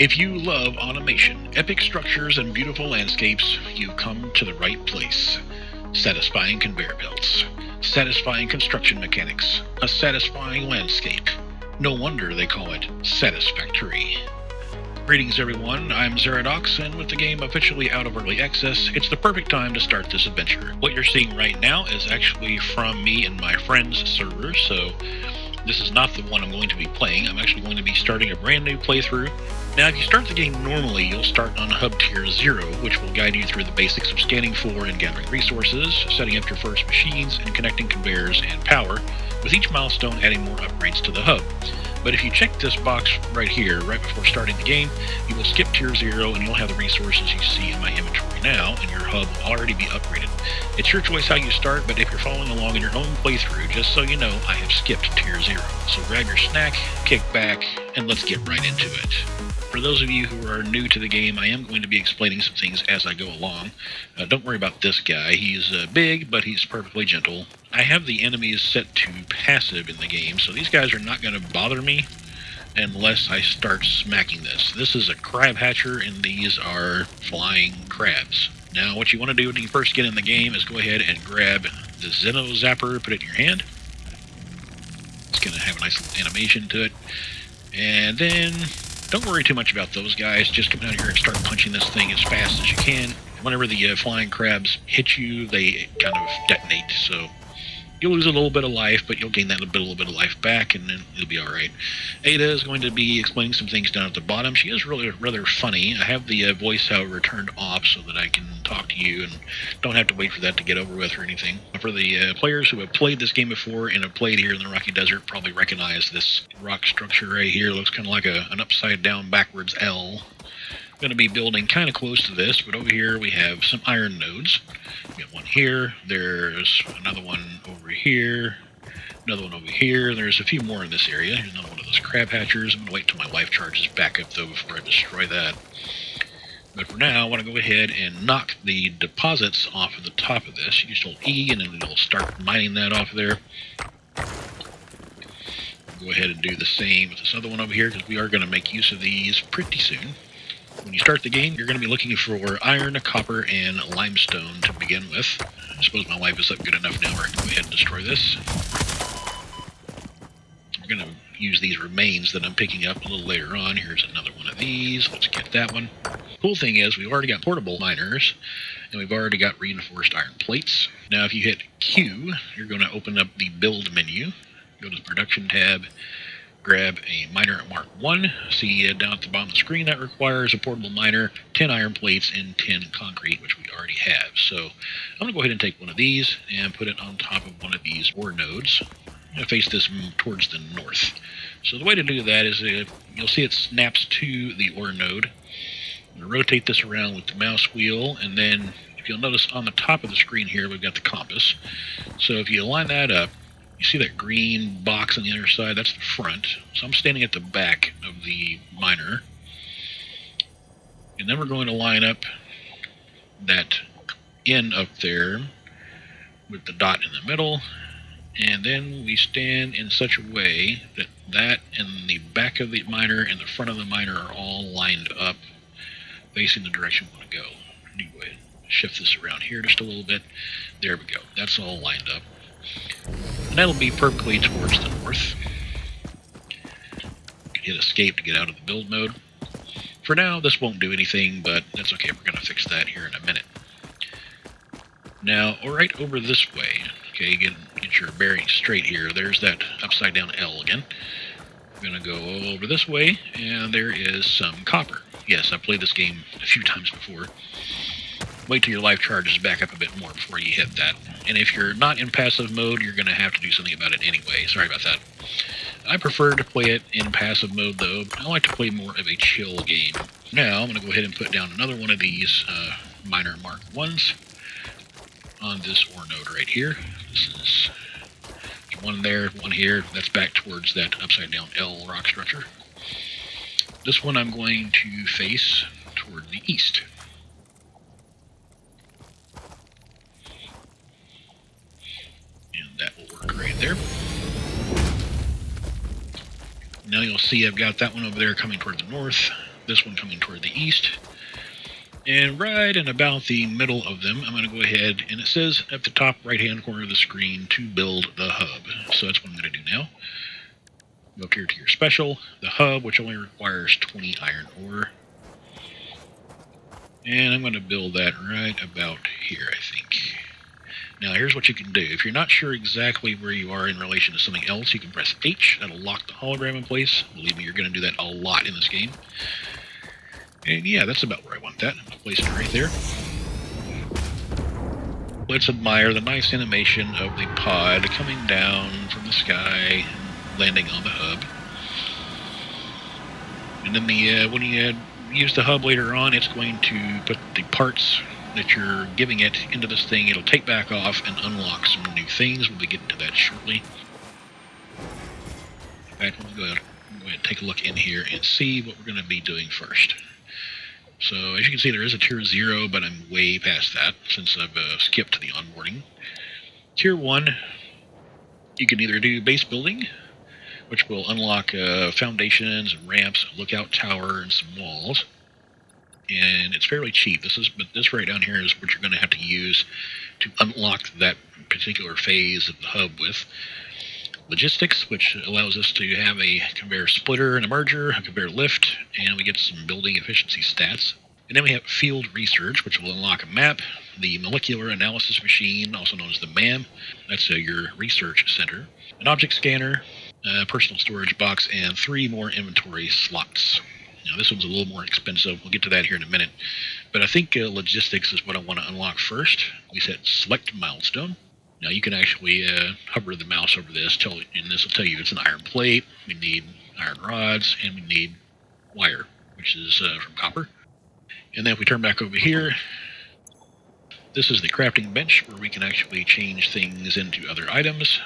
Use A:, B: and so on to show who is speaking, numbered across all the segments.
A: If you love automation, epic structures, and beautiful landscapes, you've come to the right place. Satisfying conveyor belts, satisfying construction mechanics, a satisfying landscape. No wonder they call it Satisfactory. Greetings everyone, I'm Xeridox, and with the game officially out of early access, it's the perfect time to start this adventure. What you're seeing right now is actually from me and my friend's server, so this is not the one I'm going to be playing. I'm actually going to be starting a brand new playthrough. Now, if you start the game normally, you'll start on Hub Tier 0, which will guide you through the basics of scanning for and gathering resources, setting up your first machines, and connecting conveyors and power, with each milestone adding more upgrades to the hub. But if you check this box right here, right before starting the game, you will skip Tier 0 and you'll have the resources you see in my inventory now, and your hub will already be upgraded. It's your choice how you start, but if you're following along in your own playthrough, just so you know, I have skipped Tier 0. So grab your snack, kick back, and let's get right into it. For those of you who are new to the game, I am going to be explaining some things as I go along. Don't worry about this guy. He's big, but he's perfectly gentle. I have the enemies set to passive in the game, so these guys are not going to bother me unless I start smacking this. This is a crab hatcher, and these are flying crabs. Now, what you want to do when you first get in the game is go ahead and grab the Xeno Zapper, put it in your hand. It's going to have a nice little animation to it. And then don't worry too much about those guys. Just come down here and start punching this thing as fast as you can. Whenever the flying crabs hit you, they kind of detonate, so you'll lose a little bit of life, but you'll gain that little bit of life back, and then you'll be alright. Ada is going to be explaining some things down at the bottom. She is really rather funny. I have the voice, however, turned off so that I can talk to you and don't have to wait for that to get over with or anything. For the players who have played this game before and have played here in the Rocky Desert, probably recognize this rock structure right here. It looks kind of like an upside-down backwards L. Going to be building kind of close to this, but over here we have some iron nodes. We got one here, there's another one over here, another one over here, there's a few more in this area. Here's another one of those crab hatchers. I'm going to wait till my life charges back up though before I destroy that. But for now, I want to go ahead and knock the deposits off of the top of this. You just hold E and then it'll start mining that off of there. Go ahead and do the same with this other one over here, because we are going to make use of these pretty soon. When you start the game, you're going to be looking for iron, copper, and limestone to begin with. I suppose my life is up good enough now where I can go ahead and destroy this. We're going to use these remains that I'm picking up a little later on. Here's another one of these. Let's get that one. Cool thing is, we've already got portable miners, and we've already got reinforced iron plates. Now, if you hit Q, you're going to open up the build menu. Go to the production tab. Grab a miner at Mark 1. See down at the bottom of the screen, that requires a portable miner, 10 iron plates, and 10 concrete, which we already have. So I'm going to go ahead and take one of these and put it on top of one of these ore nodes. I'm going to face this towards the north. So the way to do that is you'll see it snaps to the ore node. I'm going to rotate this around with the mouse wheel, and then if you'll notice on the top of the screen here, we've got the compass. So if you line that up, you see that green box on the other side? That's the front. So I'm standing at the back of the miner. And then we're going to line up that end up there with the dot in the middle. And then we stand in such a way that that and the back of the miner and the front of the miner are all lined up, facing the direction we want to go. Anyway, shift this around here just a little bit. There we go. That's all lined up. And that'll be perfectly towards the north. You can hit escape to get out of the build mode. For now, this won't do anything, but that's okay. We're going to fix that here in a minute. Now, right over this way, okay, get your bearings straight here. There's that upside down L again. We're going to go over this way, and there is some copper. Yes, I've played this game a few times before. Wait till your life charges back up a bit more before you hit that. And if you're not in passive mode, you're going to have to do something about it anyway. Sorry about that. I prefer to play it in passive mode, though. I like to play more of a chill game. Now, I'm going to go ahead and put down another one of these miner Mark 1s on this ore node right here. This is one there, one here. That's back towards that upside-down L rock structure. This one I'm going to face toward the east. That will work right there. Now you'll see I've got that one over there coming toward the north. this one coming toward the east. And right in about the middle of them, I'm going to go ahead, and it says at the top right-hand corner of the screen to build the hub. So that's what I'm going to do now. Go up here to your special, the hub, which only requires 20 iron ore. And I'm going to build that right about here, I think. Now, here's what you can do. If you're not sure exactly where you are in relation to something else, you can press H. That'll lock the hologram in place. Believe me, you're going to do that a lot in this game. And yeah, that's about where I want that. I'll place it right there. Let's admire the nice animation of the pod coming down from the sky, landing on the hub. And then when you use the hub later on, it's going to put the parts that you're giving it into this thing. It'll take back off and unlock some new things. We'll be getting to that shortly. In fact, we'll go ahead and take a look in here and see what we're going to be doing first. So as you can see, there is a tier 0, but I'm way past that since I've skipped the onboarding. Tier 1, you can either do base building, which will unlock foundations and ramps, a lookout tower, and some walls. And it's fairly cheap. But this right down here is what you're going to have to use to unlock that particular phase of the hub with. Logistics, which allows us to have a conveyor splitter and a merger, a conveyor lift, and we get some building efficiency stats. And then we have field research, which will unlock a map, the molecular analysis machine, also known as the MAM. That's your research center. An object scanner, a personal storage box, and 3 more inventory slots. Now, this one's a little more expensive. We'll get to that here in a minute. But I think logistics is what I want to unlock first. We set select milestone. Now, you can actually hover the mouse over this, and this will tell you it's an iron plate, we need iron rods, and we need wire, which is from copper. And then if we turn back over here, this is the crafting bench where we can actually change things into other items.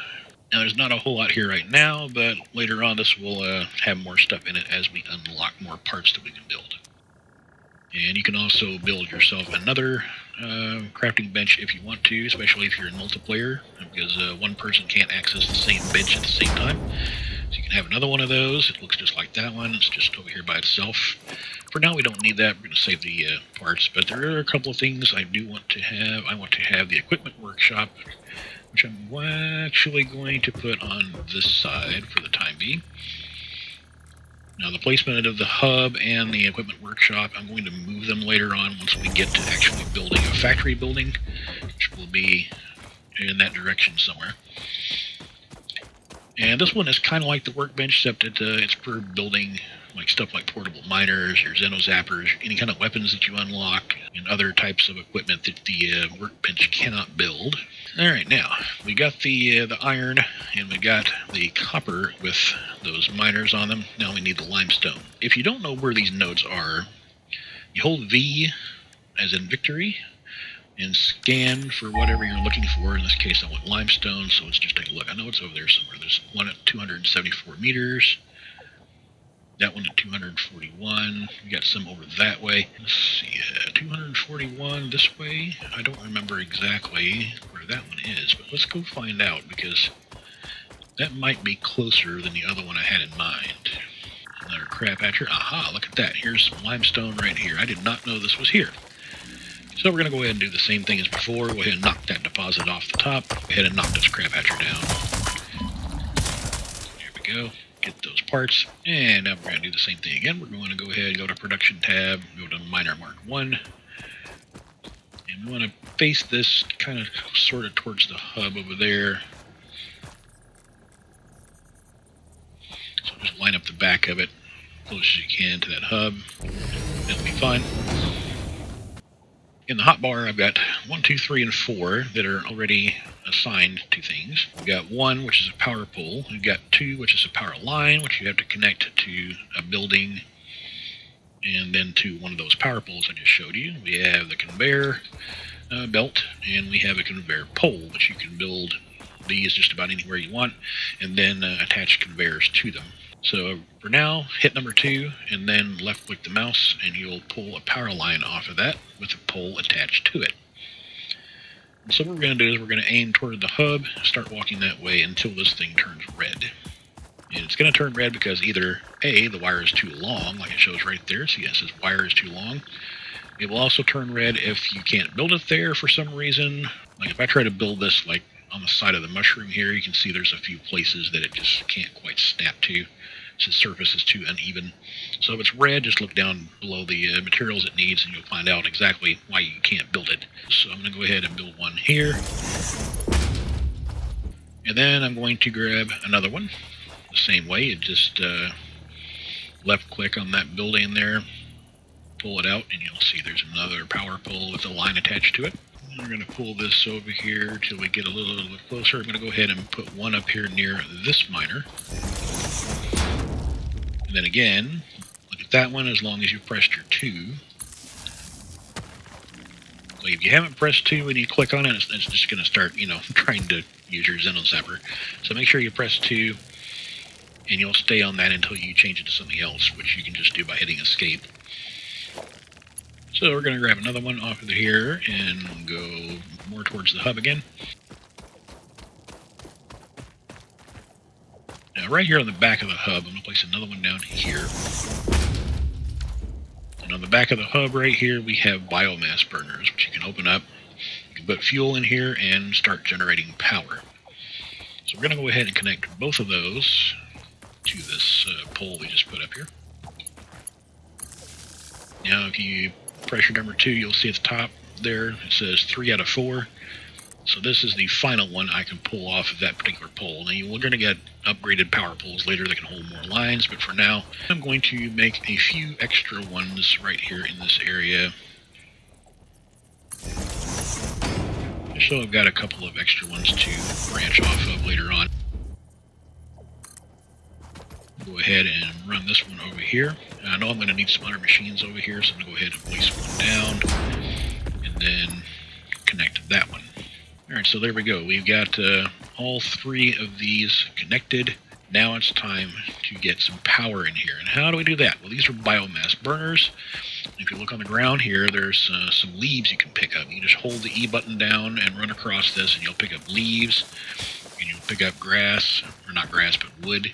A: Now, there's not a whole lot here right now, but later on this will have more stuff in it as we unlock more parts that we can build. And you can also build yourself another crafting bench if you want to, especially if you're in multiplayer, because one person can't access the same bench at the same time. So you can have another one of those. It looks just like that one. It's just over here by itself. For now, we don't need that. We're going to save the parts, but there are a couple of things I do want to have. I want to have the equipment workshop, which I'm actually going to put on this side for the time being. Now, the placement of the hub and the equipment workshop, I'm going to move them later on once we get to actually building a factory building, which will be in that direction somewhere. And this one is kind of like the workbench, except it's for building like stuff like portable miners, your xenozappers, any kind of weapons that you unlock, and other types of equipment that the workbench cannot build. All right, now we got the iron and we got the copper with those miners on them. Now we need the limestone. If you don't know where these nodes are, you hold V as in victory and scan for whatever you're looking for. In this case, I want limestone, so let's just take a look. I know it's over there somewhere. There's one at 274 meters. That one at 241. We got some over that way. Let's see, 241 this way. I don't remember exactly where that one is, but let's go find out, because that might be closer than the other one I had in mind. Another crab hatcher. Aha, look at that. Here's some limestone right here. I did not know this was here. So we're going to go ahead and do the same thing as before. Go ahead and knock that deposit off the top. Go ahead and knock this crab hatcher down. There we go. Get those parts. And now we're going to do the same thing again. We're going to go ahead and go to production tab, go to miner mark 1. And we want to face this kind of sort of towards the hub over there. So just line up the back of it close as you can to that hub. That'll be fine. In the hotbar, I've got 1, 2, 3, and 4 that are already assigned to things. We've got 1, which is a power pole. We've got 2, which is a power line, which you have to connect to a building and then to one of those power poles I just showed you. We have the conveyor belt, and we have a conveyor pole, which you can build these just about anywhere you want, and then attach conveyors to them. So for now, hit number 2, and then left click the mouse, and you'll pull a power line off of that with a pole attached to it. And so what we're going to do is we're going to aim toward the hub, start walking that way until this thing turns red. And it's going to turn red because either A, the wire is too long, like it shows right there. So yes, this wire is too long. It will also turn red if you can't build it there for some reason. Like if I try to build this like on the side of the mushroom here, you can see there's a few places that it just can't quite snap to. So the surface is too uneven. So if it's red, just look down below the materials it needs and you'll find out exactly why you can't build it. So I'm going to go ahead and build one here. And then I'm going to grab another one the same way. You just left click on that building there, pull it out, and you'll see there's another power pole with a line attached to it. And we're going to pull this over here till we get a little bit closer. I'm going to go ahead and put one up here near this miner. And then again, look at that one as long as you pressed your 2. So if you haven't pressed 2 and you click on it, it's just going to start, trying to use your Xeno Zapper. So make sure you press 2, and you'll stay on that until you change it to something else, which you can just do by hitting escape. So we're going to grab another one off of here and go more towards the hub again. Now right here on the back of the hub, I'm going to place another one down here. And on the back of the hub right here, we have biomass burners, which you can open up. You can put fuel in here and start generating power. So we're going to go ahead and connect both of those to this pole we just put up here. Now if you pressure number 2, you'll see at the top there, it says 3 out of 4. So this is the final one I can pull off of that particular pole. Now we're going to get upgraded power poles later that can hold more lines, but for now, I'm going to make a few extra ones right here in this area. So I've got a couple of extra ones to branch off of later on. Go ahead and run this one over here. And I know I'm going to need some other machines over here, so I'm going to go ahead and place one down and then connect that one. Alright, so there we go. We've got all 3 of these connected. Now it's time to get some power in here. And how do we do that? Well, these are biomass burners. If you look on the ground here, there's some leaves you can pick up. You just hold the E button down and run across this, and you'll pick up leaves. And you'll pick up grass, or not grass, but wood.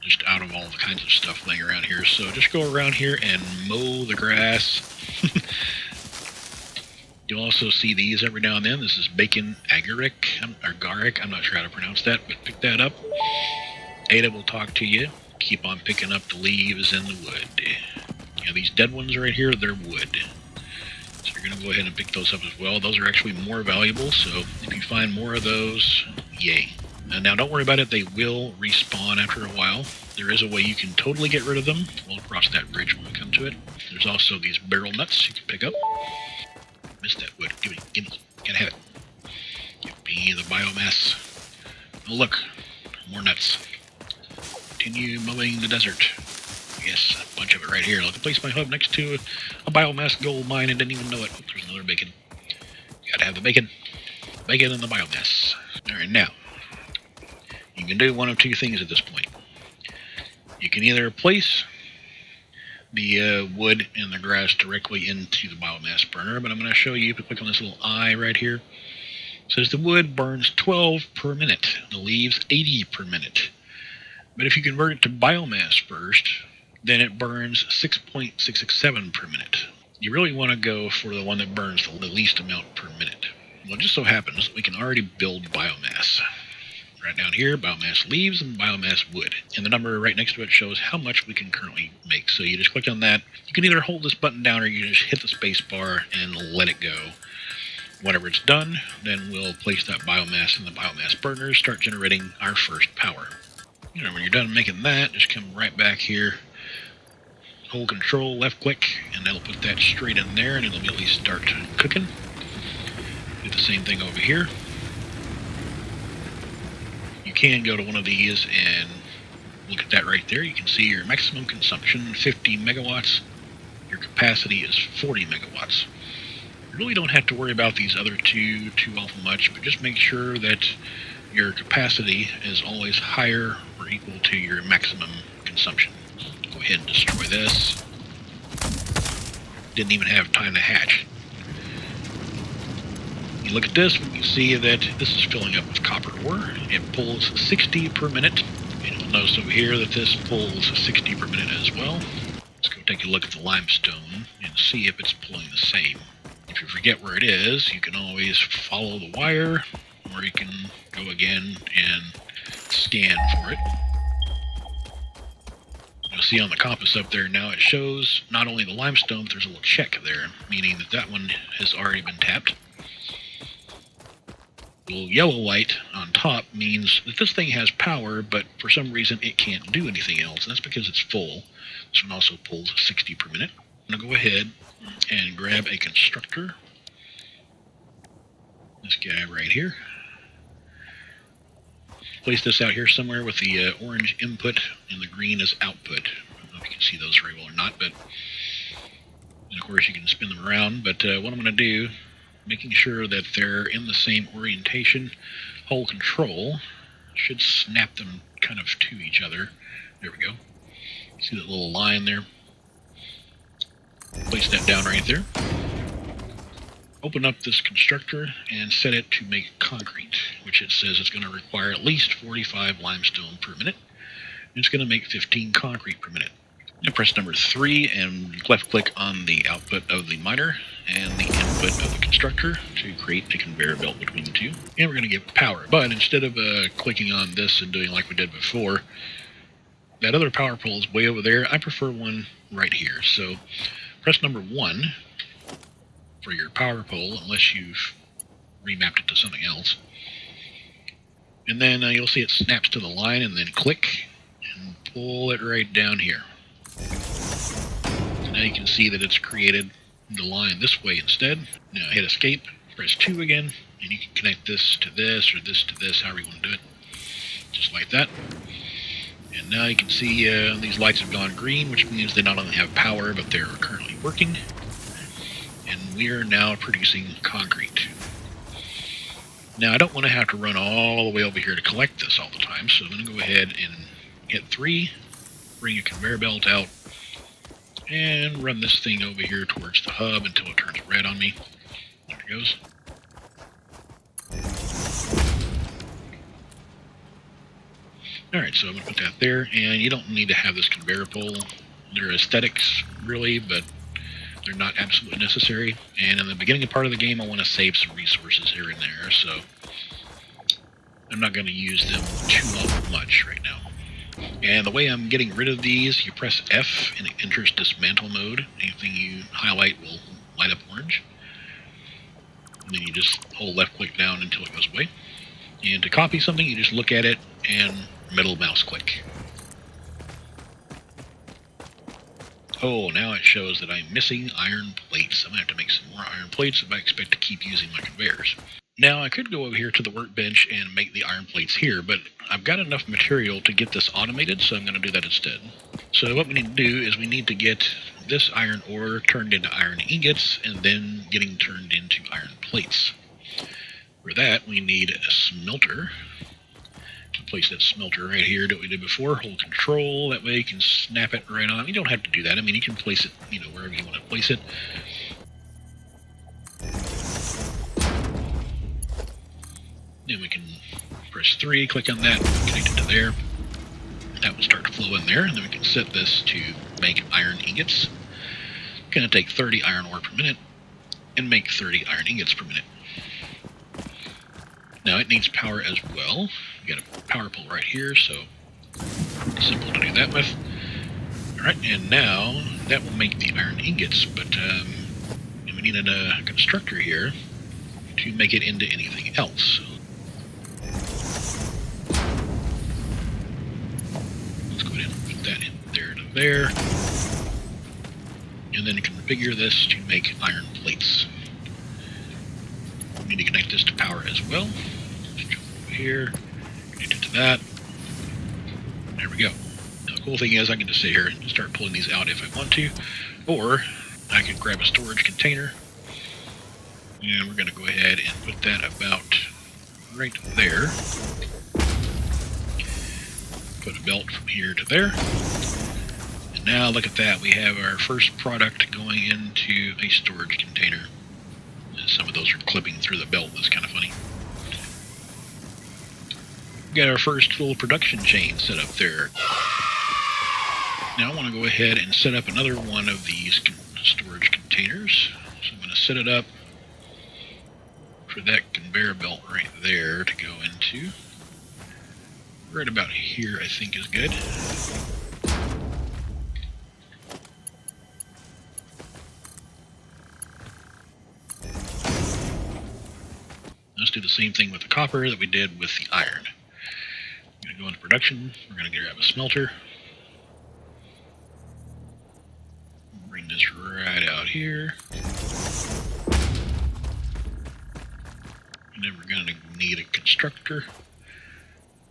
A: Just out of all the kinds of stuff laying around here. So just go around here and mow the grass. You'll also see these every now and then. This is bacon agaric, or garlic. I'm not sure how to pronounce that, but pick that up. Ada will talk to you. Keep on picking up the leaves and the wood. These dead ones right here, they're wood. So you're going to go ahead and pick those up as well. Those are actually more valuable, so if you find more of those, yay. And now don't worry about it, they will respawn after a while. There is a way you can totally get rid of them. We'll cross that bridge when we come to it. There's also these barrel nuts you can pick up. Missed that wood. Gimme. Gotta have it. Give me the biomass. Oh, look. More nuts. Continue mowing the desert. Yes, a bunch of it right here. I'll place my hub next to a biomass gold mine and didn't even know it. Oh, there's another bacon. Gotta have the bacon. Bacon and the biomass. Alright, now. You can do one of 2 things at this point. You can either place the wood and the grass directly into the biomass burner, but I'm going to show you if you click on this little eye right here. It says the wood burns 12 per minute, the leaves 80 per minute. But if you convert it to biomass first, then it burns 6.667 per minute. You really want to go for the one that burns the least amount per minute. Well, it just so happens that we can already build biomass. Right down here, biomass leaves and biomass wood. And the number right next to it shows how much we can currently make. So you just click on that. You can either hold this button down or you just hit the space bar and let it go. Whenever it's done, then we'll place that biomass in the biomass burner, start generating our first power. When you're done making that, just come right back here, hold control, left click, and that'll put that straight in there and it'll immediately start cooking. Do the same thing over here. You can go to one of these and look at that right there. You can see your maximum consumption, 50 megawatts. Your capacity is 40 megawatts. You really don't have to worry about these other two too awful much, but just make sure that your capacity is always higher or equal to your maximum consumption. Go ahead and destroy this. Didn't even have time to hatch. You look at this, you see that this is filling up with copper ore. It pulls 60 per minute. notice over here that this pulls 60 per minute as well. Let's go take a look at the limestone and see if it's pulling the same. If you forget where it is, you can always follow the wire, or you can go again and scan for it. You'll see on the compass up there now it shows not only the limestone, but there's a little check there, meaning that that one has already been tapped. The little yellow light on top means that this thing has power, but for some reason it can't do anything else, and that's because it's full. This one also pulls 60 per minute. I'm going to go ahead and grab a constructor. This guy right here. Place this out here somewhere with the orange input and the green as output. I don't know if you can see those very well or not, but and of course you can spin them around. But what I'm going to do, making sure that they're in the same orientation, hold control, should snap them kind of to each other. There we go. See that little line there? Place that down right there. Open up this constructor and set it to make concrete, which it says it's going to require at least 45 limestone per minute. And it's going to make 15 concrete per minute. Now press number 3 and left click on the output of the miner and the input of the constructor to create a conveyor belt between the two. And we're going to give it power. But instead of clicking on this and doing like we did before, that other power pole is way over there. I prefer one right here. So press number 1 for your power pole, unless you've remapped it to something else. And then you'll see it snaps to the line, and then click and pull it right down here. So now you can see that it's created the line this way instead. Now hit escape, press 2 again, and you can connect this to this or this to this, however you want to do it. Just like that. And now you can see these lights have gone green, which means they not only have power, but they're currently working. And we are now producing concrete. Now I don't want to have to run all the way over here to collect this all the time, so I'm going to go ahead and hit 3, bring a conveyor belt out, and run this thing over here towards the hub until it turns red on me. There it goes. Alright, so I'm going to put that there, and you don't need to have this conveyor pole. They're aesthetics, really, but they're not absolutely necessary. And in the beginning part of the game, I want to save some resources here and there, so I'm not going to use them too much right now. And the way I'm getting rid of these, you press F and it enters dismantle mode. Anything you highlight will light up orange. And then you just hold left click down until it goes away. And to copy something, you just look at it and middle mouse click. Oh, now it shows that I'm missing iron plates. I'm going to have to make some more iron plates if I expect to keep using my conveyors. Now, I could go over here to the workbench and make the iron plates here, but I've got enough material to get this automated, so I'm going to do that instead. So what we need to do is we need to get this iron ore turned into iron ingots, and then getting turned into iron plates. For that, we need a smelter. Place that smelter right here that we did before. Hold control, that way you can snap it right on. You don't have to do that. I mean, you can place it, wherever you want to place it. Then we can press 3, click on that, connect it to there. That will start to flow in there, and then we can set this to make iron ingots. It's going to take 30 iron ore per minute and make 30 iron ingots per minute. Now it needs power as well. We got a power pole right here, so simple to do that with. Alright, and now that will make the iron ingots, but we need a constructor here to make it into anything else. Let's go ahead and put that in there to there. And then configure this to make iron plates. We need to connect this to power as well. Let's jump over here, connect it to that. There we go. Now the cool thing is I can just sit here and start pulling these out if I want to, or I can grab a storage container, and we're going to go ahead and put that about right there. Put a belt from here to there. And now look at that, we have our first product going into a storage container. Some of those are clipping through the belt. That's kind of funny. got our first full production chain set up there. Now I want to go ahead and set up another one of these storage containers. So I'm going to set it up for that conveyor belt right there to go into. Right about here, I think, is good. Let's do the same thing with the copper that we did with the iron. I'm going to go into production. We're going to grab a smelter. Bring this right out here. And then we're going to need a constructor.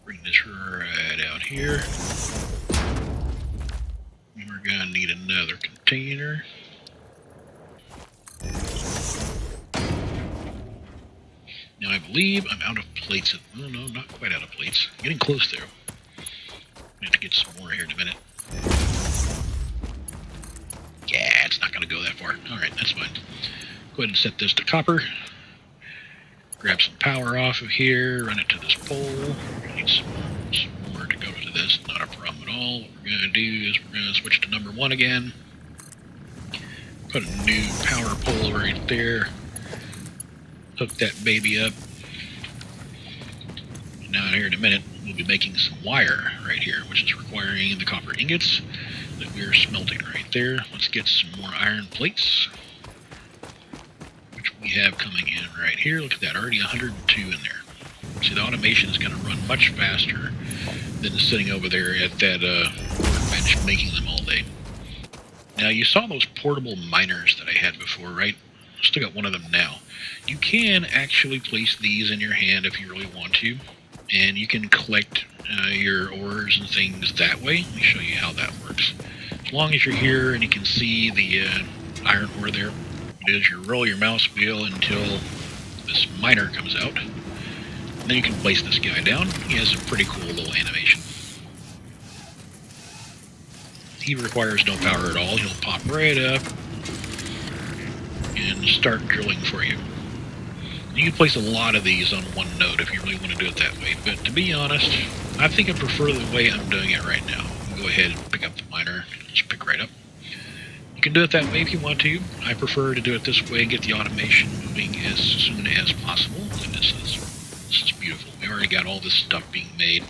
A: Bring this right out here. And we're going to need another container. Now I believe I'm out of plates. Oh no, not quite out of plates. Getting close there. I have to get some more here in a minute. Yeah, it's not going to go that far. Alright, that's fine. Go ahead and set this to copper. Grab some power off of here, run it to this pole. Need some more to go to this, not a problem at all. What we're going to do is we're going to switch to number 1 again. Put a new power pole right there. Hook that baby up. And now here in a minute, we'll be making some wire right here, which is requiring the copper ingots that we're smelting right there. Let's get some more iron plates, which we have coming in right here. Look at that, already 102 in there. See, the automation is going to run much faster than sitting over there at that workbench making them all day. Now, you saw those portable miners that I had before, right? Still got one of them now. You can actually place these in your hand if you really want to, and you can collect your ores and things that way. Let me show you how that works. As long as you're here and you can see the iron ore there, it is you roll your mouse wheel until this miner comes out. And then you can place this guy down. He has a pretty cool little animation. He requires no power at all. He'll pop right up and start drilling for you. You can place a lot of these on one node if you really want to do it that way, but to be honest, I think I prefer the way I'm doing it right now. Go ahead and pick up the miner, just pick right up. You can do it that way if you want to. I prefer to do it this way and get the automation moving as soon as possible. And this is beautiful. We already got all this stuff being made.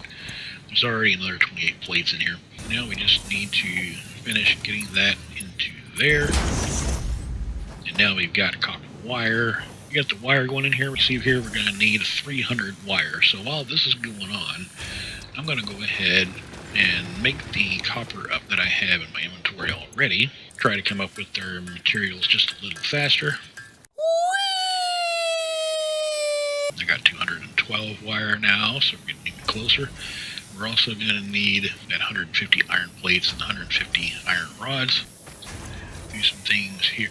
A: There's already another 28 plates in here. Now we just need to finish getting that into there. And now we've got copper wire. We got the wire going in here. We see here we're going to need 300 wire. So while this is going on, I'm going to go ahead and make the copper up that I have in my inventory already. Try to come up with their materials just a little faster. I got 212 wire now, so we're getting even closer. We're also going to need that 150 iron plates and 150 iron rods. Do some things here.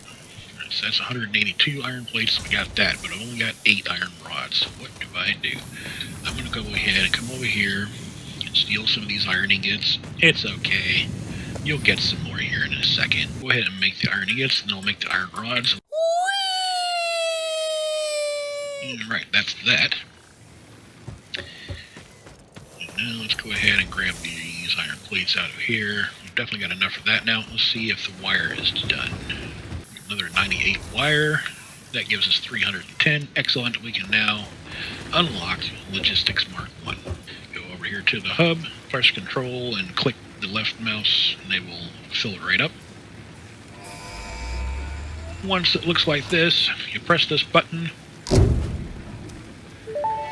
A: So that's 182 iron plates. We got that, but I've only got 8 iron rods. So what do I do? I'm going to go ahead and come over here and steal some of these iron ingots. It's okay. You'll get some more here in a second. Go ahead and make the iron ingots, and then I'll make the iron rods. Alright, that's that. And now let's go ahead and grab these iron plates out of here. We've definitely got enough of that now. Let's see if the wire is done. Another 98 wire. That gives us 310. Excellent. We can now unlock Logistics Mark 1. Go over here to the hub, press control, and click the left mouse, and they will fill it right up. Once it looks like this, you press this button.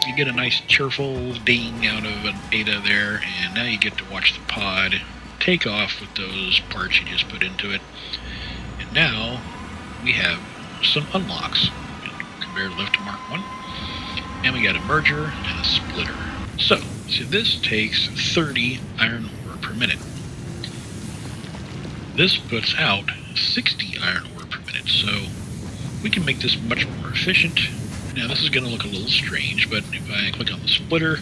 A: You get a nice cheerful ding out of an ADA there, and now you get to watch the pod take off with those parts you just put into it. And now we have some unlocks. Conveyor lift Mark 1. And we got a merger and a splitter. So this takes 30 iron ore per minute. This puts out 60 iron ore per minute, so we can make this much more efficient. Now this is going to look a little strange, but if I click on the splitter,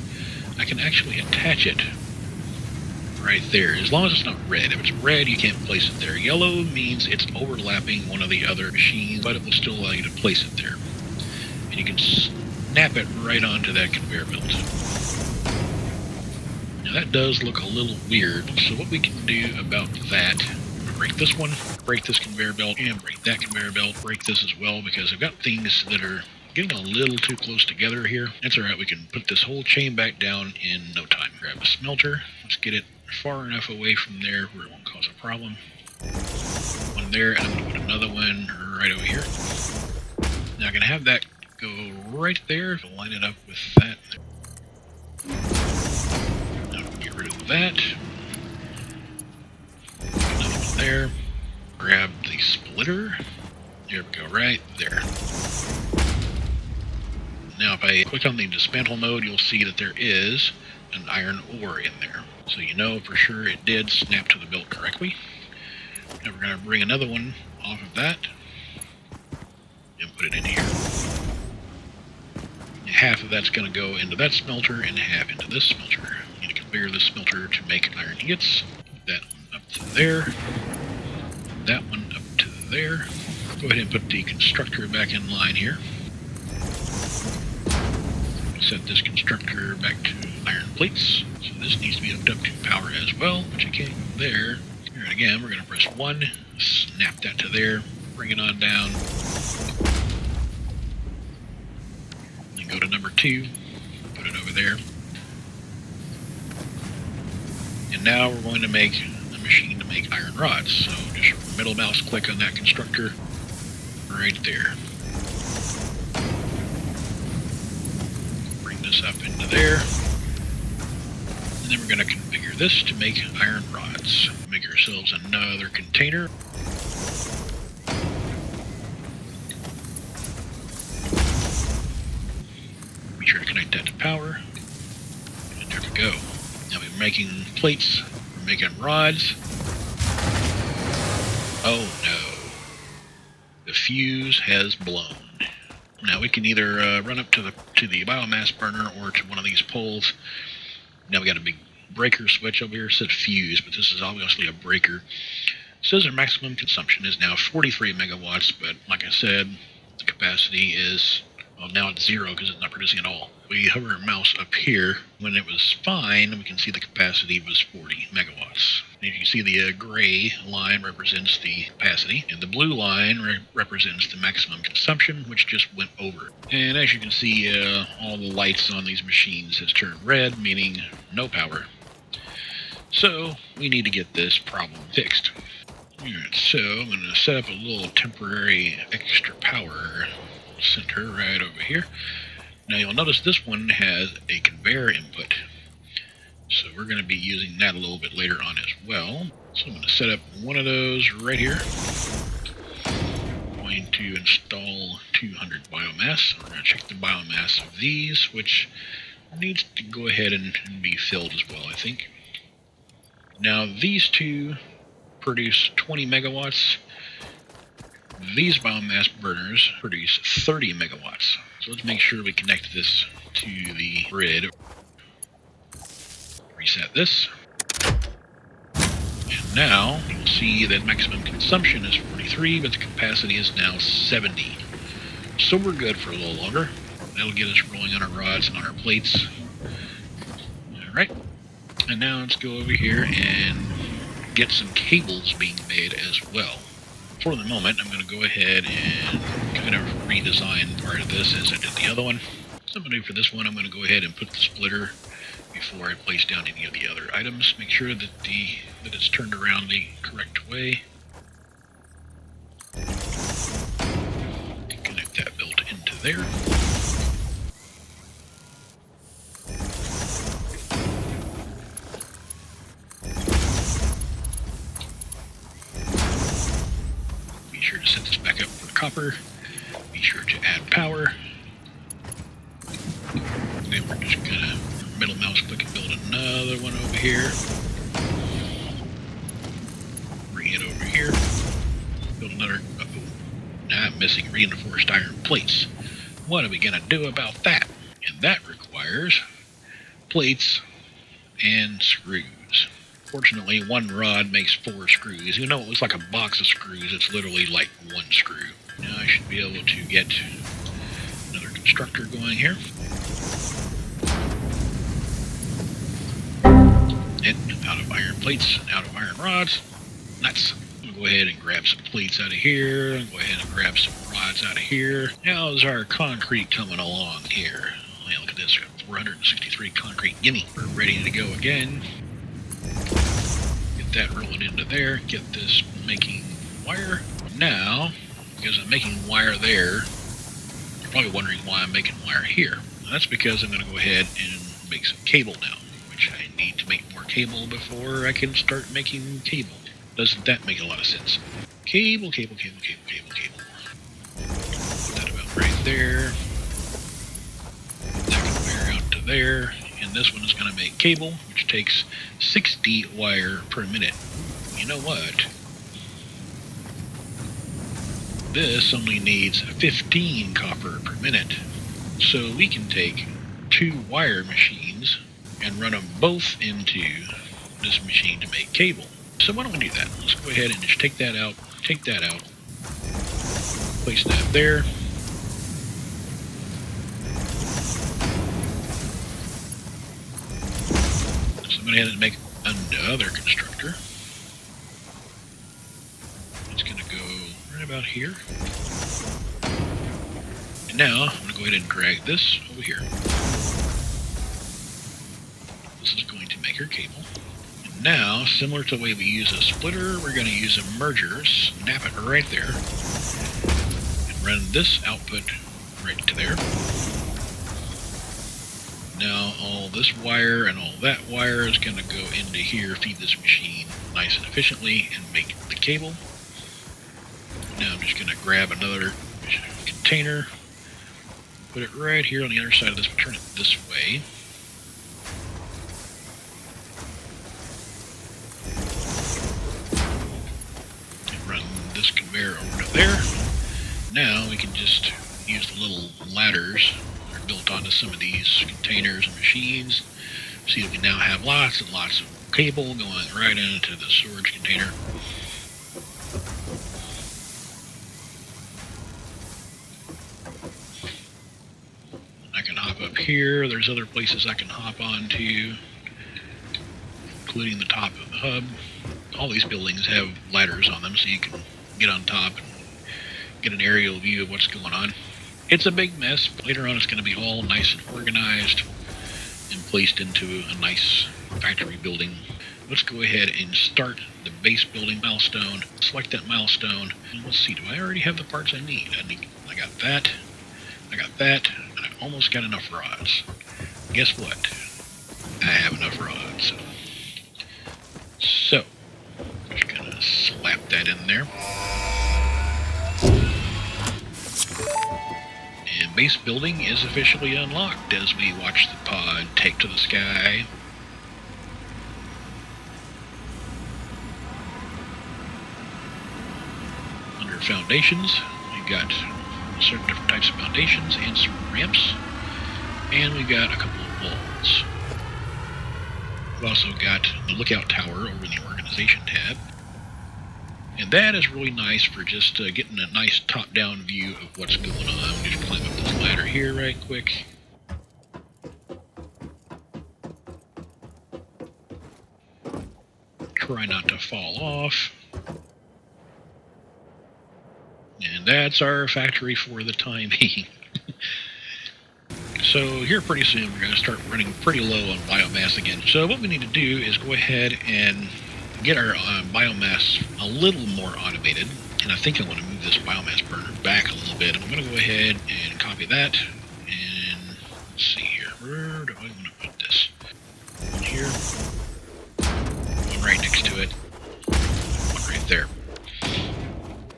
A: I can actually attach it right there, as long as it's not red. If it's red, you can't place it there. Yellow means it's overlapping one of the other machines, but it will still allow you to place it there. And you can snap it right onto that conveyor belt. Now that does look a little weird, so what we can do about that, break this one, break this conveyor belt, and break that conveyor belt, break this as well, because I've got things that are getting a little too close together here. That's alright, we can put this whole chain back down in no time. Grab a smelter, let's get it far enough away from there where it won't cause a problem. One there, and I'm going to put another one right over here. Now I'm going to have that go right there, line it up with that. Now get rid of that. Another one there. Grab the splitter. There we go, right there. Now if I click on the dismantle mode, you'll see that there is an iron ore in there. So you know for sure it did snap to the belt correctly. Now we're going to bring another one off of that and put it in here. Half of that's going to go into that smelter and half into this smelter. You need to configure this smelter to make iron ingots. Put that one up to there. That one up to there. Go ahead and put the constructor back in line here. Set this constructor back to iron plates. So this needs to be hooked up to power as well, which it can't go there. Here and again, we're going to press 1, snap that to there, bring it on down. Then go to number 2, put it over there. And now we're going to make a machine to make iron rods. So just middle mouse click on that constructor right there. Up into there, and then we're going to configure this to make iron rods. Make ourselves another container. Be sure to connect that to power, and there we go. Now we're making plates, we're making rods. Oh no, the fuse has blown. Now we can either run up to the biomass burner or to one of these poles. Now we got a big breaker switch over here. It said fuse, but this is obviously a breaker. It says our maximum consumption is now 43 megawatts, but like I said, the capacity is, well, now it's 0 because it's not producing at all. We hover our mouse up here. When it was fine, we can see the capacity was 40 megawatts. And if you see the gray line represents the capacity, and the blue line represents the maximum consumption, which just went over. And as you can see, all the lights on these machines has turned red, meaning no power. So we need to get this problem fixed. Alright, so I'm going to set up a little temporary extra power center right over here. Now you'll notice this one has a conveyor input. So we're going to be using that a little bit later on as well. So I'm going to set up one of those right here. I'm going to install 200 biomass. We're going to check the biomass of these, which needs to go ahead and be filled as well, I think. Now these two produce 20 megawatts. These biomass burners produce 30 megawatts. So let's make sure we connect this to the grid. Reset this. And now you'll see that maximum consumption is 43, but the capacity is now 70. So we're good for a little longer. That'll get us rolling on our rods and on our plates. Alright. And now let's go over here and get some cables being made as well. For the moment, I'm going to go ahead and kind of redesign part of this as I did the other one. So I'm going to do for this one, I'm going to go ahead and put the splitter before I place down any of the other items. Make sure that it's turned around the correct way. Connect that belt into there. Be sure to set this back up for copper. Be sure to add power. Then we're just gonna middle mouse click and build another one over here. Bring it over here. Build another. Now I'm missing reinforced iron plates. What are we gonna do about that? And that requires plates and screws. Fortunately, one rod makes 4 screws. You know, it looks like a box of screws. It's literally like 1 screw. Now I should be able to get another constructor going here. And out of iron plates and out of iron rods. Nuts. I'm going to go ahead and grab some plates out of here. Go ahead and grab some rods out of here. How's our concrete coming along here? Oh, yeah, look at this. 463 concrete. Gimme. We're ready to go again. Get that rolling into there. Get this making wire. Now, because I'm making wire there, you're probably wondering why I'm making wire here. Well, that's because I'm going to go ahead and make some cable now, which I need to make more cable before I can start making cable. Doesn't that make a lot of sense? Cable, cable, cable, cable, cable, cable. Put that about right there. That conveyor out to there. And this one is going to make cable, which takes 60 wire per minute. You know what? This only needs 15 copper per minute. So we can take 2 wire machines and run them both into this machine to make cable. So why don't we do that? Let's go ahead and just take that out, place that there. So I'm going to go ahead and make another constructor. It's going to go right about here. And now I'm going to go ahead and drag this over here. This is going to make our cable. And now, similar to the way we use a splitter, we're going to use a merger, snap it right there, and run this output right to there. Now all this wire and all that wire is going to go into here, feed this machine nice and efficiently, and make the cable. Now I'm just going to grab another container, put it right here on the other side of this, turn it this way. And run this conveyor over to there. Now we can just use the little ladders that are built onto some of these containers and machines. See that we now have lots and lots of cable going right into the storage container. I can hop up here. There's other places I can hop onto, including the top of the hub. All these buildings have ladders on them, so you can get on top and get an aerial view of what's going on. It's a big mess. Later on, it's going to be all nice and organized and placed into a nice factory building. Let's go ahead and start the base building milestone. Select that milestone. And let's see, do I already have the parts I need? I got that. I got that. And I almost got enough rods. Guess what? I have enough rods. So, just going to slap that in there. And base building is officially unlocked as we watch the pod take to the sky. Under foundations, we've got certain different types of foundations and some ramps. And we've got a couple of walls. We've also got the lookout tower over in the organization tab. And that is really nice for just getting a nice top-down view of what's going on. Just climb up this ladder here right quick. Try not to fall off. And that's our factory for the time being. So here pretty soon we're going to start running pretty low on biomass again. So what we need to do is go ahead and get our biomass a little more automated. And I think I want to move this biomass burner back a little bit. I'm going to go ahead and copy that. And let's see here. Where do I want to put this? One here. One right next to it. One right there.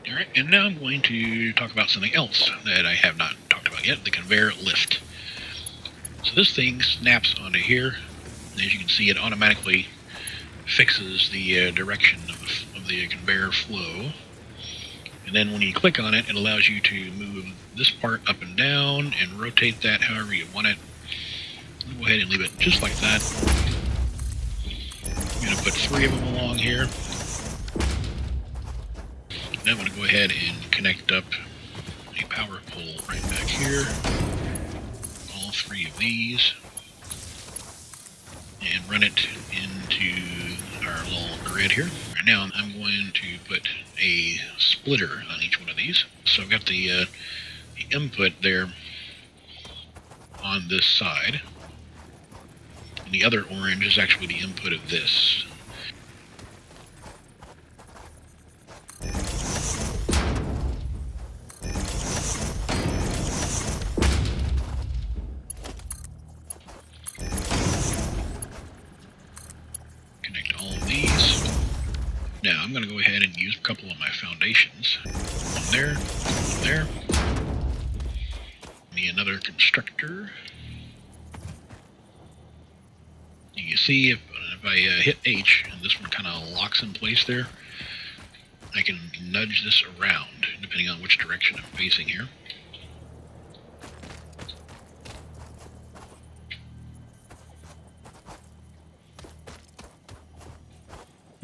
A: Alright, and now I'm going to talk about something else that I have not talked about yet, the conveyor lift. So this thing snaps onto here. And as you can see, it automatically fixes the direction of the conveyor flow. And then when you click on it, it allows you to move this part up and down and rotate that however you want it. I'll go ahead and leave it just like that. I'm going to put 3 of them along here. And I'm going to go ahead and connect up a power pole right back here. All 3 of these. and run it into our little grid here. Right now I'm going to put a splitter on each one of these. So I've got the input there on this side, and the other orange is actually the input of this. Connect all of these. Now I'm going to go ahead and use a couple of my foundations. One there, one there. Me another constructor. You can see if I hit H and this one kind of locks in place there, I can nudge this around depending on which direction I'm facing here.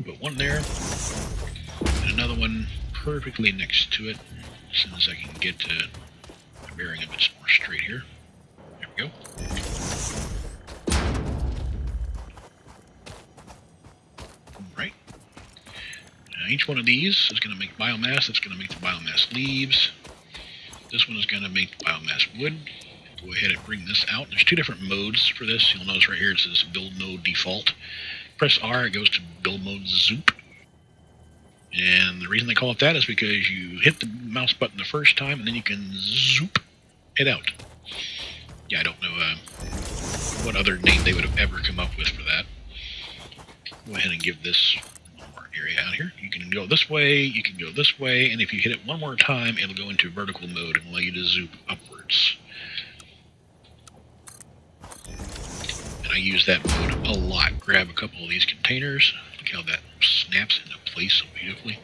A: Put one there, and another one perfectly next to it, as soon as I can get to a bearing a bit more straight here. There we go. Right. Now each one of these is going to make biomass. That's going to make the biomass leaves. This one is going to make the biomass wood. Go ahead and bring this out. There's two different modes for this. You'll notice right here it says build mode default. Press R, it goes to build mode zoop. And the reason they call it that is because you hit the mouse button the first time and then you can zoop it out. Yeah, I don't know what other name they would have ever come up with for that. Go ahead and give this one more area out here. You can go this way, you can go this way, and if you hit it one more time, it'll go into vertical mode and allow you to zoop upwards. I use that mode a lot. Grab a couple of these containers. Look how that snaps into place so beautifully.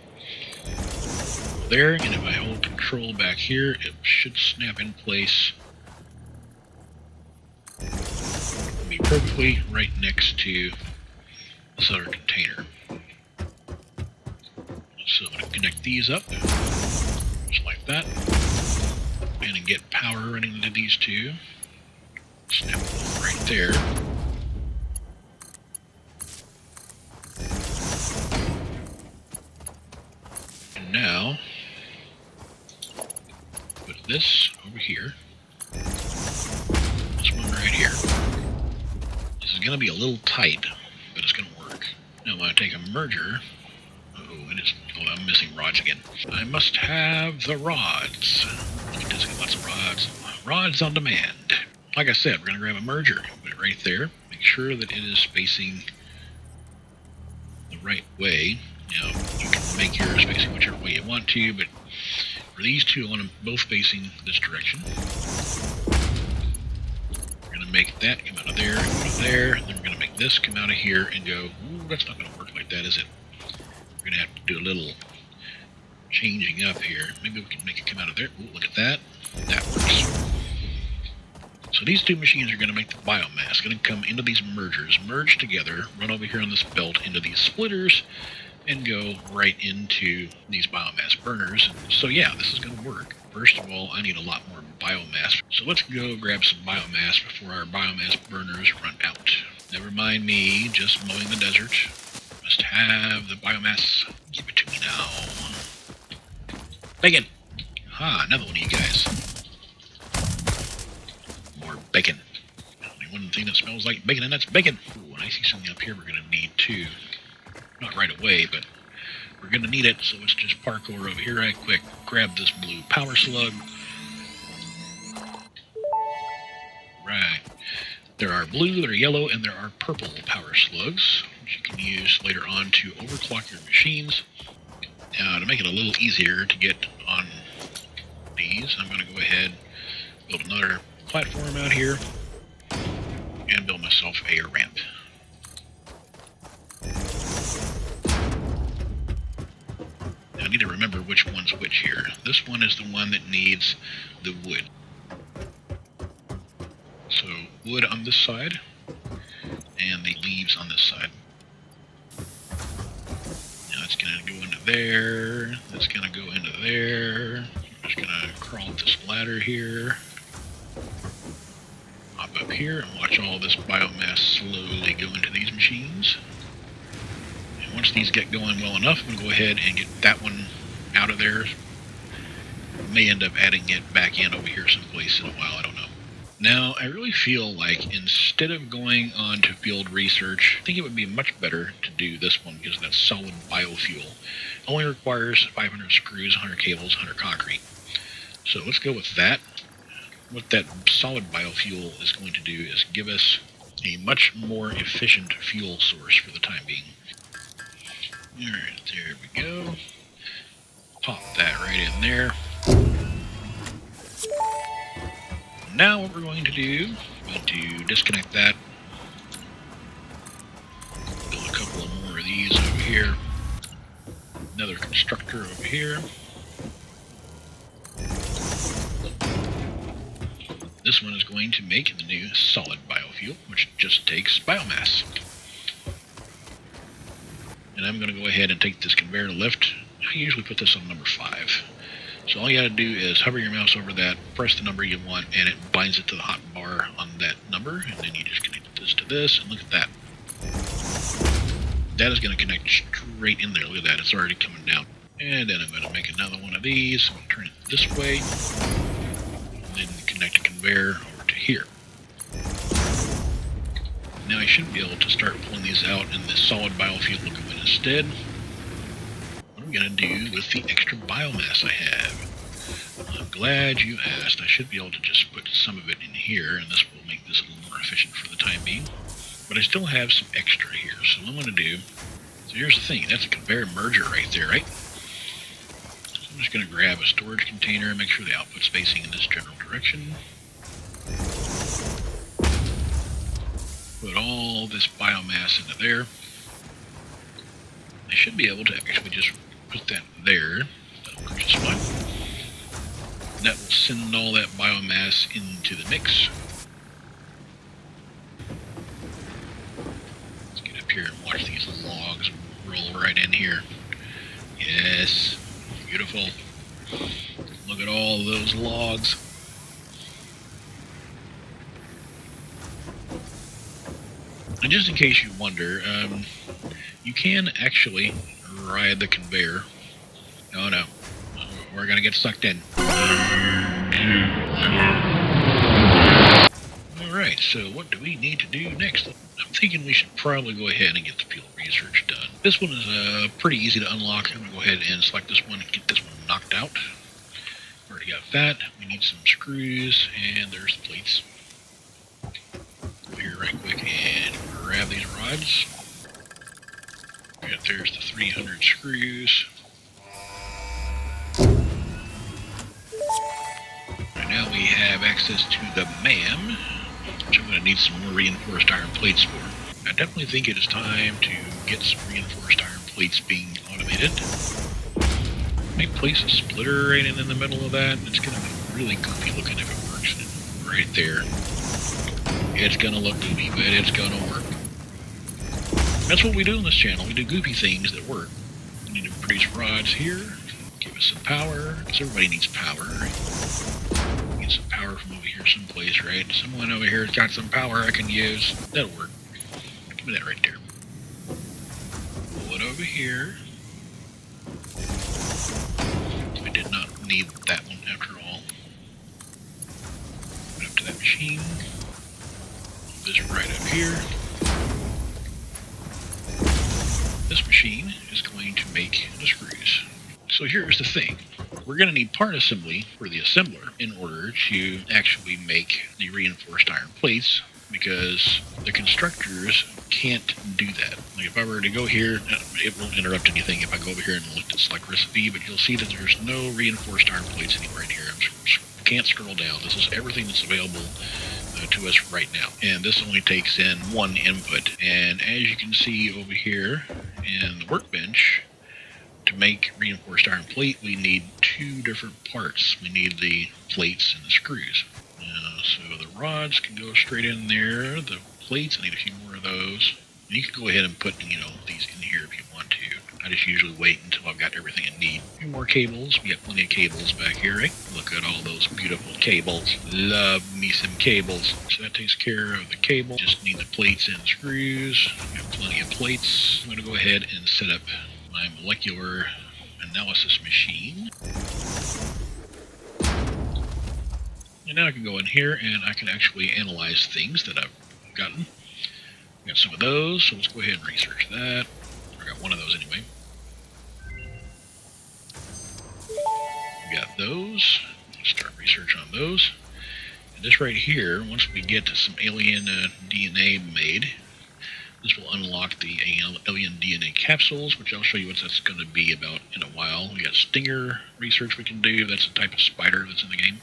A: There, and if I hold control back here, it should snap in place. It'll be perfectly right next to this other container. So I'm going to connect these up, just like that. And get power running into these two. Snap them right there. Now, put this over here. This one right here. This is going to be a little tight, but it's going to work. Now, when I take a merger, I'm missing rods again. I must have the rods. Look at this, lots of rods. Rods on demand. Like I said, we're going to grab a merger, put it right there. Make sure that it is facing the right way. Now, you can make yours facing whichever way you want to, but for these two, I want them both facing this direction. We're going to make that come out of there, and go to there, and then we're going to make this come out of here and go, ooh, that's not going to work like that, is it? We're going to have to do a little changing up here. Maybe we can make it come out of there. Ooh, look at that. That works. So these two machines are going to make the biomass. Going to come into these mergers, merge together, run over here on this belt into these splitters, and go right into these biomass burners. So yeah, this is going to work. First of all, I need a lot more biomass. So let's go grab some biomass before our biomass burners run out. Never mind me just mowing the desert. Must have the biomass. Give it to me now. Bacon! Ah, another one of you guys. More bacon. Only one thing that smells like bacon, and that's bacon. Ooh, and I see something up here we're going to need too. Not right away, but we're going to need it, so let's just parkour over here right quick. Grab this blue power slug. Right. There are blue, there are yellow, and there are purple power slugs, which you can use later on to overclock your machines. Now, to make it a little easier to get on these, I'm going to go ahead and build another platform out here and build myself a ramp. Now, I need to remember which one's which here. This one is the one that needs the wood. So, wood on this side, and the leaves on this side. Now it's going to go into there, that's going to go into there. I'm just going to crawl up this ladder here. Hop up here and watch all this biomass slowly go into these machines. And once these get going well enough, I'm going to go ahead and get that one out of there. May end up adding it back in over here someplace in a while, I don't know. Now, I really feel like instead of going on to field research, I think it would be much better to do this one because that's solid biofuel. It only requires 500 screws, 100 cables, 100 concrete. So let's go with that. What that solid biofuel is going to do is give us a much more efficient fuel source for the time being. Alright, there we go. Pop that right in there. Now what we're going to do, we're going to disconnect that. Build a couple of more of these over here. Another constructor over here. This one is going to make the new solid biofuel, which just takes biomass. And I'm going to go ahead and take this conveyor lift. I usually put this on number 5. So all you got to do is hover your mouse over that, press the number you want, and it binds it to the hot bar on that number. And then you just connect this to this, and look at that. That is going to connect straight in there. Look at that, it's already coming down. And then I'm going to make another one of these. I'm going to turn it this way. And then connect a conveyor over to here. Now I should be able to start pulling these out and the solid biofuel will go in instead. What am I going to do with the extra biomass I have? I'm glad you asked. I should be able to just put some of it in here, and this will make this a little more efficient for the time being. But I still have some extra here, so what I'm going to do... So here's the thing, that's a conveyor merger right there, right? So I'm just going to grab a storage container and make sure the output's facing in this general direction. Put all this biomass into there. I should be able to actually just put that there. That'll work just fine. That will send all that biomass into the mix. Let's get up here and watch these logs roll right in here. Yes, beautiful. Look at all those logs. And just in case you wonder, you can actually ride the conveyor. Oh no, we're gonna get sucked in. Alright, so what do we need to do next? I'm thinking we should probably go ahead and get the field research done. This one is pretty easy to unlock. I'm gonna go ahead and select this one and get this one knocked out. Already got that. We need some screws, and there's the plates. Go here right quick and grab these rods. There's the 300 screws. Right now we have access to the MAM, which I'm going to need some more reinforced iron plates for. I definitely think it is time to get some reinforced iron plates being automated. I place a splitter right in the middle of that. It's going to be really goofy looking if it works. Right there. It's going to look goofy, but it's going to work. That's what we do on this channel. We do goofy things that work. We need to produce rods here. Give us some power, because everybody needs power, right? Get some power from over here someplace, right? Someone over here has got some power I can use. That'll work. Give me that right there. Pull it over here. We did not need that one after all. Put up to that machine. Move this right up here. This machine is going to make the screws. So here's the thing. We're going to need part assembly for the assembler in order to actually make the reinforced iron plates, because the constructors can't do that. Like if I were to go here, it won't interrupt anything if I go over here and look at select recipe, but you'll see that there's no reinforced iron plates anywhere in here. I can't scroll down. This is everything that's available to us right now, and this only takes in one input. And as you can see over here in the workbench, to make reinforced iron plate we need 2 different parts. We need the plates and the screws. So the rods can go straight in there. The plates, I need a few more of those. You can go ahead and put, these in here if you want to. I just usually wait until I've got everything I need. A few more cables. We got plenty of cables back here, right? Look at all those beautiful cables. Love me some cables. So that takes care of the cable. Just need the plates and screws. We have plenty of plates. I'm going to go ahead and set up my molecular analysis machine. And now I can go in here and I can actually analyze things that I've gotten. We got some of those, so let's go ahead and research that. I got one of those anyway. We got those. Let's start research on those. And this right here, once we get some alien DNA made, this will unlock the alien DNA capsules, which I'll show you what that's going to be about in a while. We got stinger research we can do. That's a type of spider that's in the game.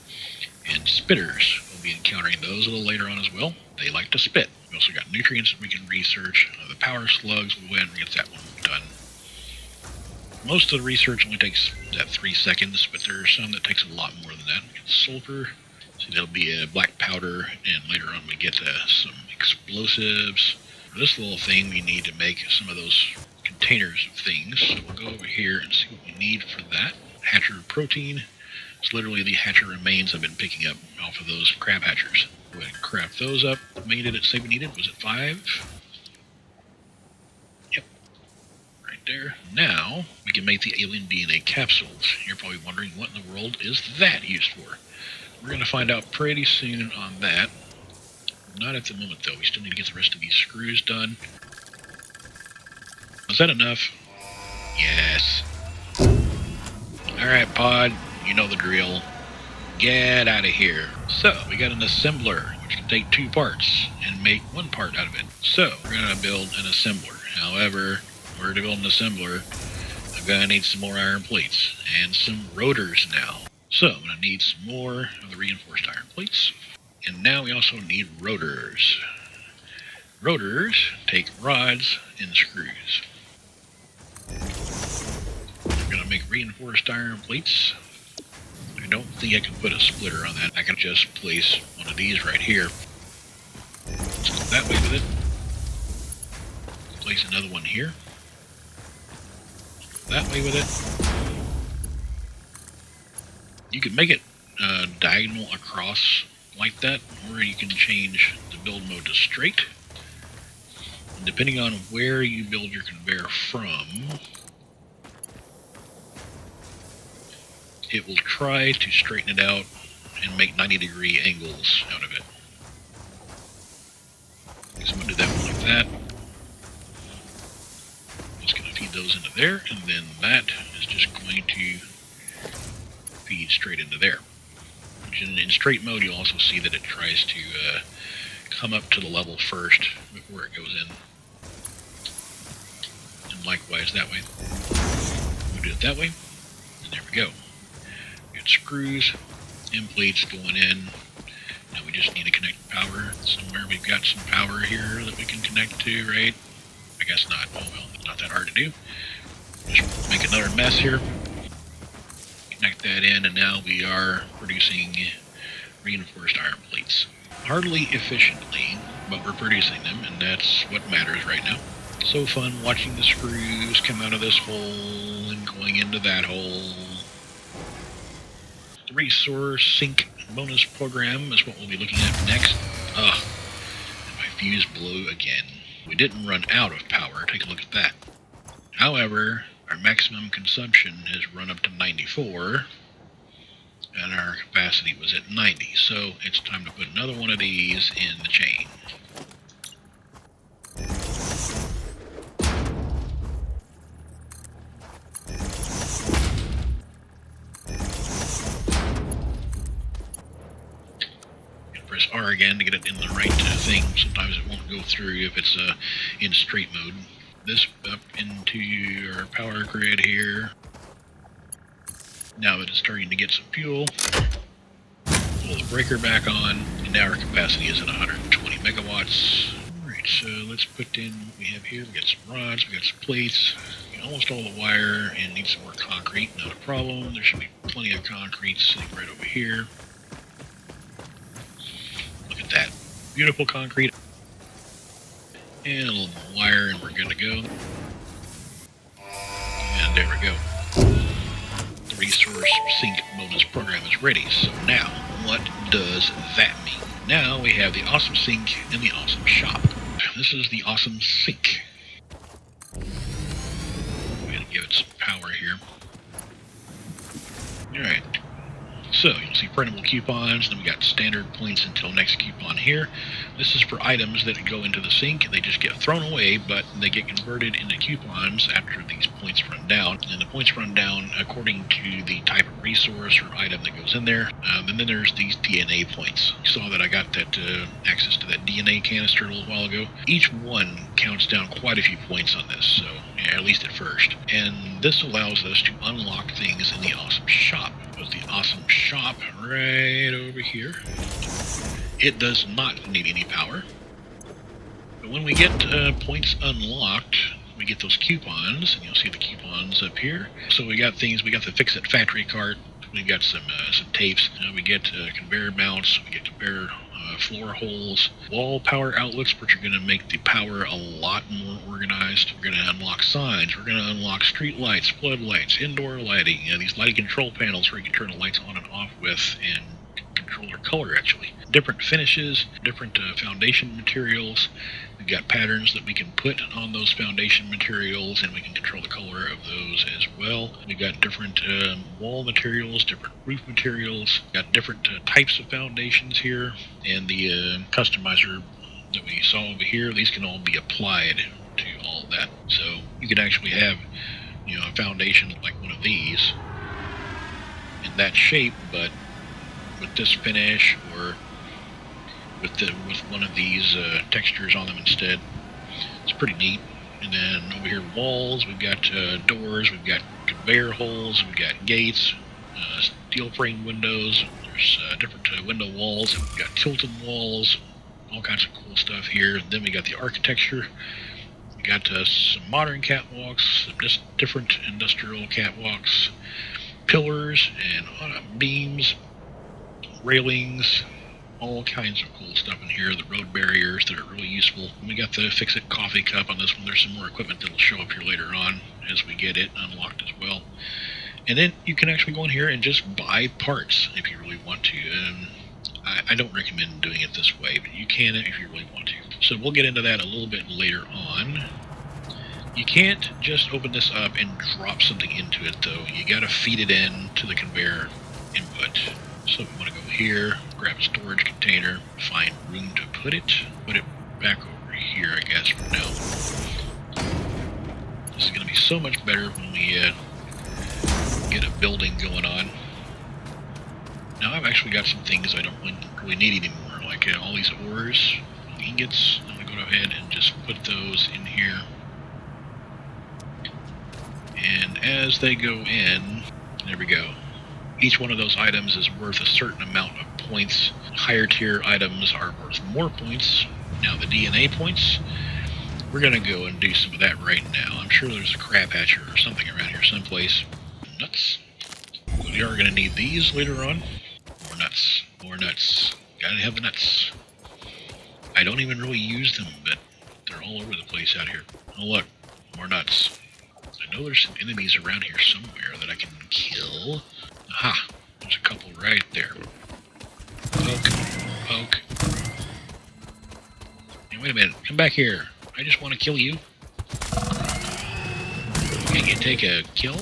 A: And spitters, we'll be encountering those a little later on as well. They like to spit. We also got nutrients that we can research. The power slugs, we'll go ahead and get that one done. Most of the research only takes that 3 seconds, but there are some that takes a lot more than that. Sulfur, so there'll be a black powder, and later on we get some explosives. For this little thing, we need to make some of those containers of things. So we'll go over here and see what we need for that. Hatcher protein. It's literally the hatcher remains I've been picking up off of those crab hatchers. Go ahead and craft those up. How many did it say we needed? Was it 5? Yep. Right there. Now, we can make the alien DNA capsules. You're probably wondering what in the world is that used for? We're going to find out pretty soon on that. Not at the moment, though. We still need to get the rest of these screws done. Is that enough? Yes. Alright, Pod. You know the drill. Get out of here. So, we got an assembler, which can take 2 parts and make 1 part out of it. So, we're going to build an assembler. However, in order to build an assembler, I'm going to need some more iron plates and some rotors now. So, I'm going to need some more of the reinforced iron plates. And now we also need rotors. Rotors take rods and screws. I'm going to make reinforced iron plates. I don't think I can put a splitter on that. I can just place one of these right here. Let's go that way with it. Place another one here. That way with it. You can make it diagonal across like that, or you can change the build mode to straight. And depending on where you build your conveyor from, it will try to straighten it out and make 90-degree angles out of it. So I'm going to do that one like that. Just going to feed those into there, and then that is just going to feed straight into there. In straight mode, you'll also see that it tries to come up to the level first before it goes in. And likewise that way. We'll do it that way, and there we go. Screws and plates going in. Now we just need to connect power somewhere. We've got some power here that we can connect to, right? I guess not. Oh well, it's not that hard to do. Just make another mess here. Connect that in, and now we are producing reinforced iron plates. Hardly efficiently, but we're producing them, and that's what matters right now. So fun watching the screws come out of this hole and going into that hole. Resource sync bonus program is what we'll be looking at next. Ugh, and my fuse blew again. We didn't run out of power, take a look at that. However, our maximum consumption has run up to 94, and our capacity was at 90, so it's time to put another one of these in the chain. Press R again to get it in the right thing. Sometimes it won't go through if it's in straight mode. This up into your power grid here. Now that it's starting to get some fuel, pull the breaker back on, and now our capacity is at 120 megawatts. Alright, so let's put in what we have here. We got some rods, we got some plates, almost all the wire, and need some more concrete. Not a problem. There should be plenty of concrete sitting right over here. That beautiful concrete, and a little more wire, and we're good to go. And there we go. The resource sync bonus program is ready. So now, what does that mean? Now we have the awesome sync and the awesome shop. This is the awesome sync. I'm going to give it some power here. Alright. So, you'll see printable coupons, then we got standard points until next coupon here. This is for items that go into the sink, and they just get thrown away, but they get converted into coupons after these points run down. And the points run down according to the type of resource or item that goes in there. And then there's these DNA points. You saw that I got that access to that DNA canister a little while ago. Each one counts down quite a few points on this, so yeah, at least at first. And this allows us to unlock things in the awesome shop. The awesome shop right over here. It does not need any power. But when we get points unlocked, we get those coupons, and you'll see the coupons up here. So we got things, we got the Fix It Factory cart, we got some tapes, we get conveyor mounts, we get conveyor floor holes, wall power outlets, which are going to make the power a lot more organized. We're going to unlock signs, we're going to unlock street lights, floodlights, indoor lighting, these lighting control panels where you can turn the lights on and off with and control their color actually. Different finishes, different foundation materials. We've got patterns that we can put on those foundation materials, and we can control the color of those as well. We've got different wall materials, different roof materials. We've got different types of foundations here, and the customizer that we saw over here, these can all be applied to all that. So you can actually have, you know, a foundation like one of these in that shape, but with this finish or with one of these textures on them instead. It's pretty neat. And then over here, walls, we've got doors, we've got conveyor holes, we've got gates, steel frame windows, there's different window walls, we've got tilted walls, all kinds of cool stuff here. And then we got the architecture. We got some modern catwalks, some just different industrial catwalks, pillars and beams, railings, all kinds of cool stuff in here. The road barriers that are really useful. And we got the Fix It coffee cup on this one. There's some more equipment that'll show up here later on as we get it unlocked as well. And then you can actually go in here and just buy parts if you really want to. I don't recommend doing it this way, but you can if you really want to. So we'll get into that a little bit later on. You can't just open this up and drop something into it though. You gotta feed it in to the conveyor input. So we want to go here, grab a storage container, find room to put it back over here, I guess, for now. This is going to be so much better when we get a building going on. Now I've actually got some things I don't really need anymore, like all these ores, ingots. I'm going to go ahead and just put those in here. And as they go in, there we go. Each one of those items is worth a certain amount of points. Higher tier items are worth more points. Now the DNA points, we're going to go and do some of that right now. I'm sure there's a crab hatcher or something around here someplace. Nuts. We are going to need these later on. More nuts. More nuts. Gotta have the nuts. I don't even really use them, but they're all over the place out here. Oh look, more nuts. I know there's some enemies around here somewhere that I can kill. Aha, there's a couple right there. Poke, poke. Hey, wait a minute, come back here. I just want to kill you. Can you take a kill?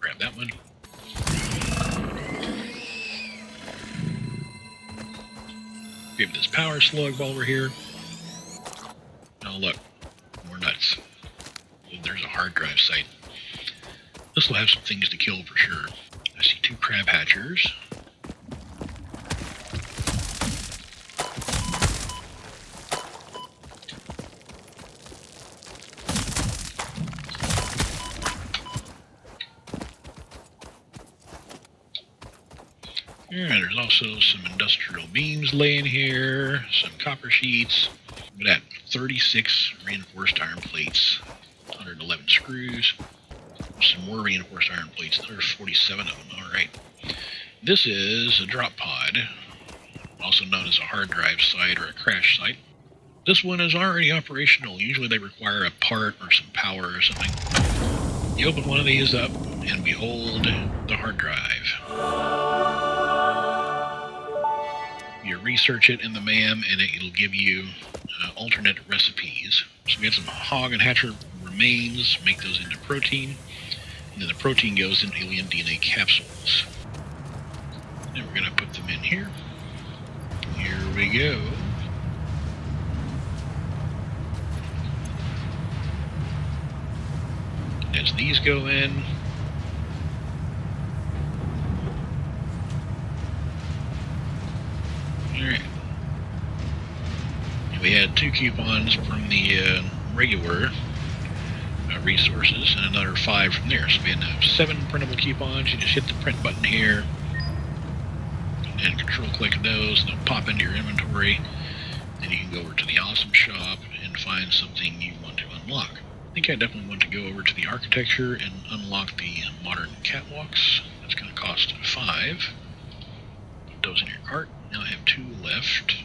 A: Grab that one. Grab this power slug while we're here. Oh look, more nuts. Oh, there's a hard drive site. This will have some things to kill for sure. I see 2 crab hatchers. And there's also some industrial beams laying here, some copper sheets. Look at that, 36 reinforced iron plates, 111 screws. Some more reinforced iron plates. There's 47 of them. Alright. This is a drop pod, also known as a hard drive site or a crash site. This one is already operational. Usually they require a part or some power or something. You open one of these up, and behold the hard drive. You research it in the MAM, and it'll give you alternate recipes. So we got some hog and hatcher remains, make those into protein, and then the protein goes in alien DNA capsules. And we're going to put them in here. Here we go. As these go in, alright. We had 2 coupons from the regular resources and another 5 from there. So we had 7 printable coupons. You just hit the print button here and control click those, and they'll pop into your inventory. Then you can go over to the awesome shop and find something you want to unlock. I think I definitely want to go over to the architecture and unlock the modern catwalks. That's going to cost 5. Put those in your cart. Now I have 2 left.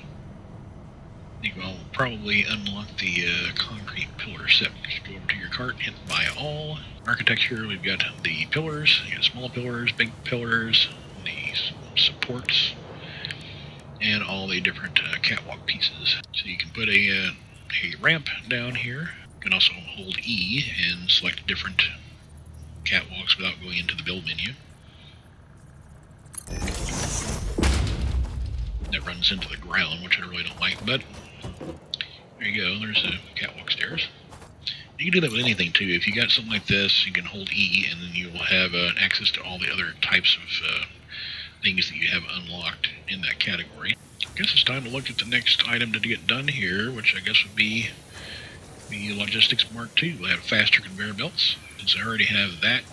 A: I think I'll probably unlock the concrete pillar set. Just go over to your cart, hit buy all. Architecture, we've got the pillars. You got small pillars, big pillars, these supports, and all the different catwalk pieces. So you can put a ramp down here. You can also hold E and select different catwalks without going into the build menu. That runs into the ground, which I really don't like, but there you go, there's a catwalk stairs. You can do that with anything too. If you got something like this, you can hold E and then you will have access to all the other types of things that you have unlocked in that category. I guess it's time to look at the next item to get done here, which I guess would be the Logistics Mark II. We'll have faster conveyor belts, since I already have that,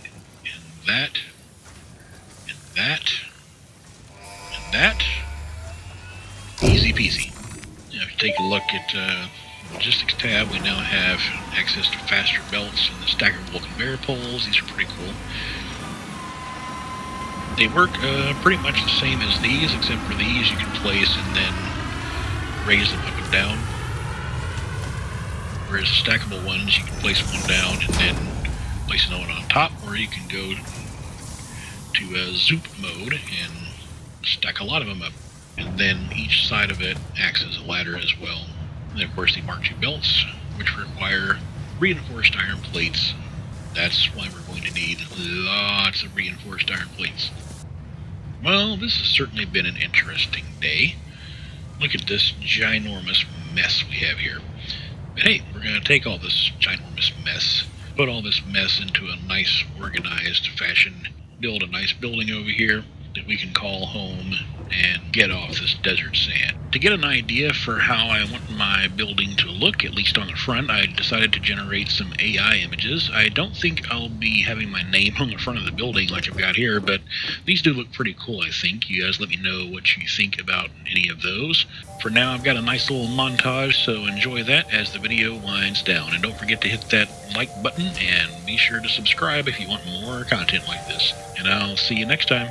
A: and that, and that, and that. Easy peasy. Now, if you take a look at the Logistics tab, we now have access to faster belts and the stackable conveyor poles. These are pretty cool. They work pretty much the same as these, except for these you can place and then raise them up and down. Whereas the stackable ones, you can place one down and then place another one on top, or you can go to zoop mode and stack a lot of them up. And then each side of it acts as a ladder as well. And then of course the Mark II belts, which require reinforced iron plates. That's why we're going to need lots of reinforced iron plates. Well, this has certainly been an interesting day. Look at this ginormous mess we have here. But hey, we're going to take all this ginormous mess, put all this mess into a nice organized fashion, build a nice building over here that we can call home and get off this desert sand. To get an idea for how I want my building to look, at least on the front, I decided to generate some AI images. I don't think I'll be having my name on the front of the building like I've got here, but these do look pretty cool, I think. You guys let me know what you think about any of those. For now, I've got a nice little montage, so enjoy that as the video winds down. And don't forget to hit that like button, and be sure to subscribe if you want more content like this. And I'll see you next time.